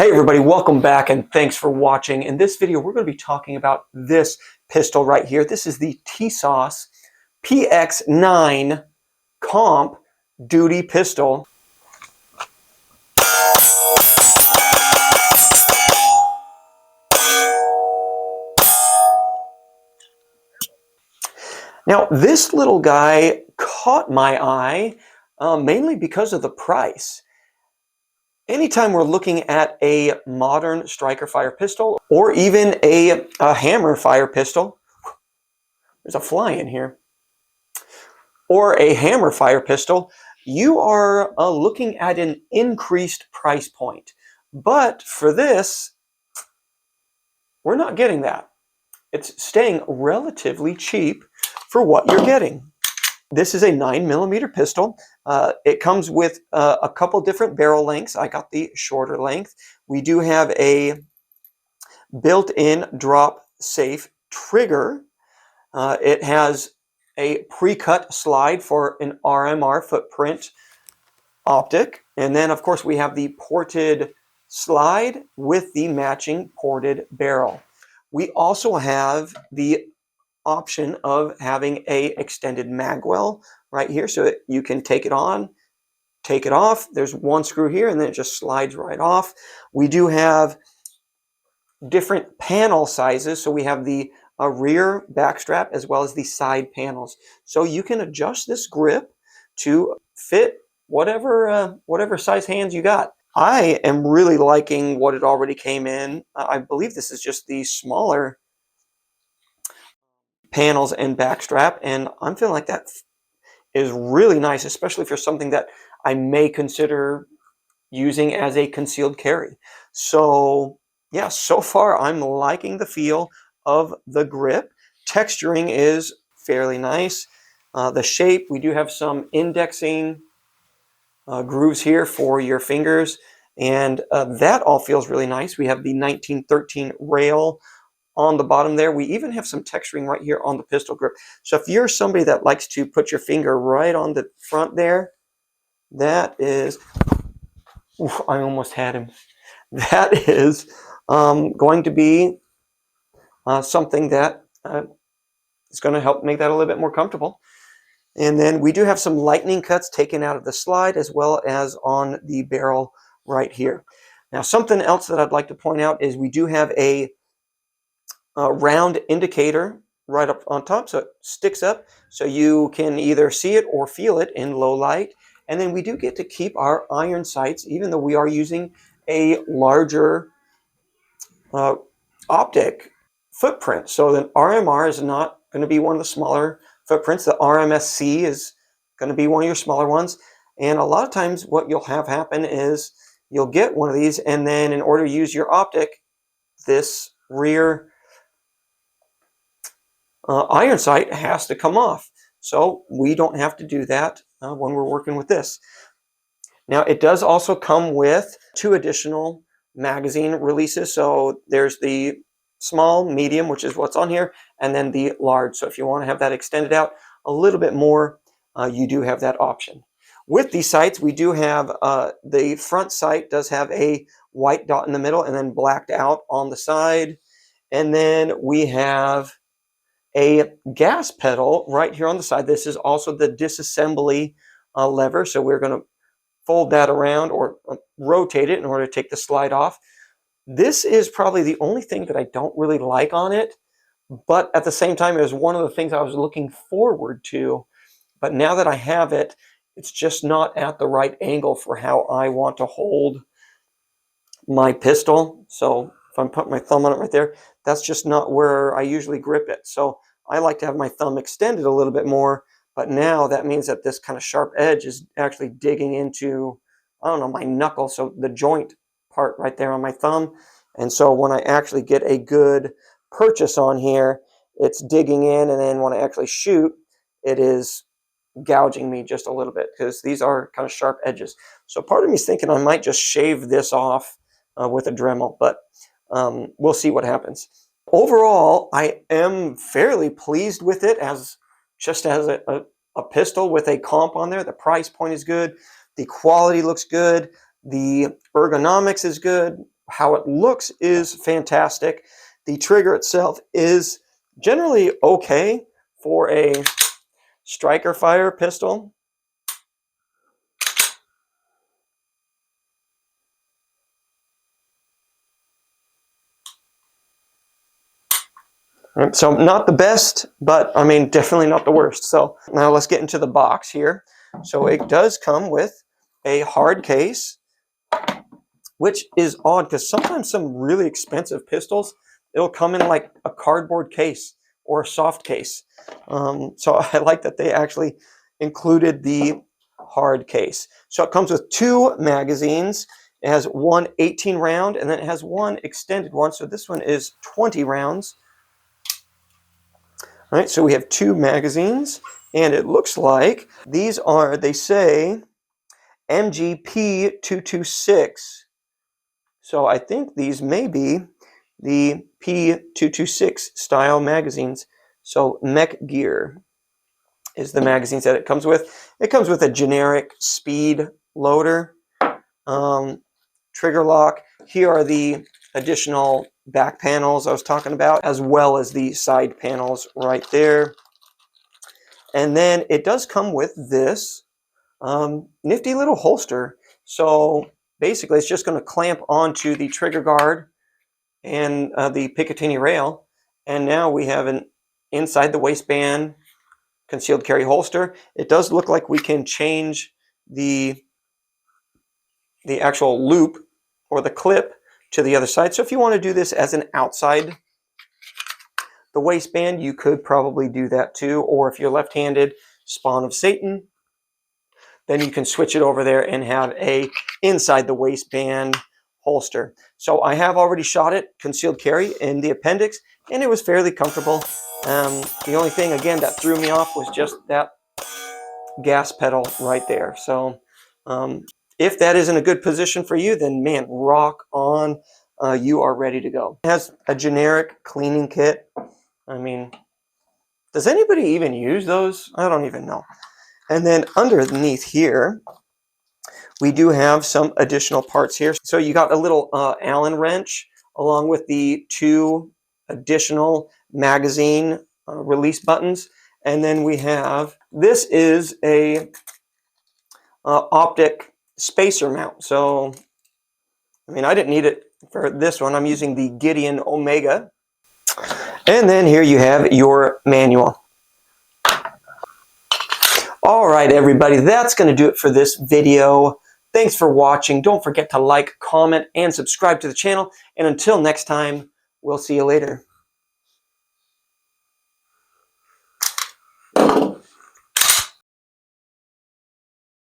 Hey everybody, welcome back and thanks for watching. In this video, we're going to be talking about this pistol right here. This is the Tisas PX-9 Comp Duty pistol. Now, this little guy caught my eye mainly because of the price. Anytime we're looking at a modern striker fire pistol or even a hammer fire pistol, there's a fly in here, or a hammer fire pistol, you are looking at an increased price point. But for this, we're not getting that. It's staying relatively cheap for what you're getting. This is a 9mm pistol. It comes with a couple different barrel lengths. I got the shorter length. We do have a built-in drop safe trigger. It has a pre-cut slide for an RMR footprint optic. And then, of course, we have the ported slide with the matching ported barrel. We also have the option of having a extended magwell right here, so that you can take it on, take it off. There's one screw here, and then it just slides right off. We do have different panel sizes, so we have the rear backstrap as well as the side panels. So you can adjust this grip to fit whatever size hands you got. I am really liking what it already came in. I believe this is just the smaller panels and backstrap, and I'm feeling like that is really nice, especially for something that I may consider using as a concealed carry. So yeah, so far I'm liking the feel of the grip. Texturing is fairly nice. The shape, we do have some indexing grooves here for your fingers, and that all feels really nice. We have the 1913 rail on the bottom there. We even have some texturing right here on the pistol grip. So if you're somebody that likes to put your finger right on the front there, that is, oof, I almost had him. That is going to be something that is going to help make that a little bit more comfortable. And then we do have some lightning cuts taken out of the slide as well as on the barrel right here. Now, something else that I'd like to point out is we do have a round indicator right up on top, so it sticks up so you can either see it or feel it in low light. And then we do get to keep our iron sights, even though we are using a larger optic footprint. So the RMR is not going to be one of the smaller footprints. The RMSC is going to be one of your smaller ones. And a lot of times what you'll have happen is you'll get one of these, and then in order to use your optic, this rear iron sight has to come off. So we don't have to do that when we're working with this. Now, it does also come with 2 additional magazine releases. So there's the small, medium, which is what's on here, and then the large. So if you want to have that extended out a little bit more, you do have that option. With these sights, we do have the front sight does have a white dot in the middle and then blacked out on the side. And then we have a gas pedal right here on the side. This is also the disassembly lever. So we're going to fold that around or rotate it in order to take the slide off. This is probably the only thing that I don't really like on it, but at the same time, it was one of the things I was looking forward to. But now that I have it, it's just not at the right angle for how I want to hold my pistol. So if I'm putting my thumb on it right there, that's just not where I usually grip it. So I like to have my thumb extended a little bit more, but now that means that this kind of sharp edge is actually digging into, I don't know, my knuckle, so the joint part right there on my thumb. And so when I actually get a good purchase on here, it's digging in, and then when I actually shoot, it is gouging me just a little bit because these are kind of sharp edges. So part of me is thinking I might just shave this off with a Dremel, but we'll see what happens. Overall, I am fairly pleased with it as just as a pistol with a comp on there. The price point is good. The quality looks good. The ergonomics is good. how it looks is fantastic. The trigger itself is generally okay for a striker fire pistol. So not the best, but I mean, definitely not the worst. So now let's get into the box here. So it does come with a hard case, which is odd because sometimes some really expensive pistols, it'll come in like a cardboard case or a soft case. So I like that they actually included the hard case. So it comes with 2 magazines. It has one 18 round and then it has one extended one. So this one is 20 rounds. All right, so we have 2 magazines, and it looks like these are, they say, MGP 226. So I think these may be the P226 style magazines. So Mech Gear is the magazines that it comes with. It comes with a generic speed loader, trigger lock. Here are the additional back panels I was talking about, as well as the side panels right there. And then it does come with this nifty little holster. So basically it's just going to clamp onto the trigger guard and the Picatinny rail. And now we have an inside the waistband concealed carry holster. It does look like we can change the actual loop or the clip to the other side. So if you want to do this as an outside the waistband, you could probably do that too. Or if you're left-handed, Spawn of Satan, then you can switch it over there and have a inside the waistband holster. So I have already shot it concealed carry in the appendix, and it was fairly comfortable. The only thing, again, that threw me off was just that gas pedal right there. So if that isn't a good position for you, then man, rock on. You are ready to go. It has a generic cleaning kit. I mean, does anybody even use those? I don't even know. And then underneath here, we do have some additional parts here. So you got a little Allen wrench along with the 2 additional magazine release buttons. And then we have, this is a optic spacer mount. So, I mean, I didn't need it for this one. I'm using the Gideon Omega. And then here you have your manual. All right, everybody, that's going to do it for this video. Thanks for watching. Don't forget to like, comment, and subscribe to the channel. And until next time, we'll see you later.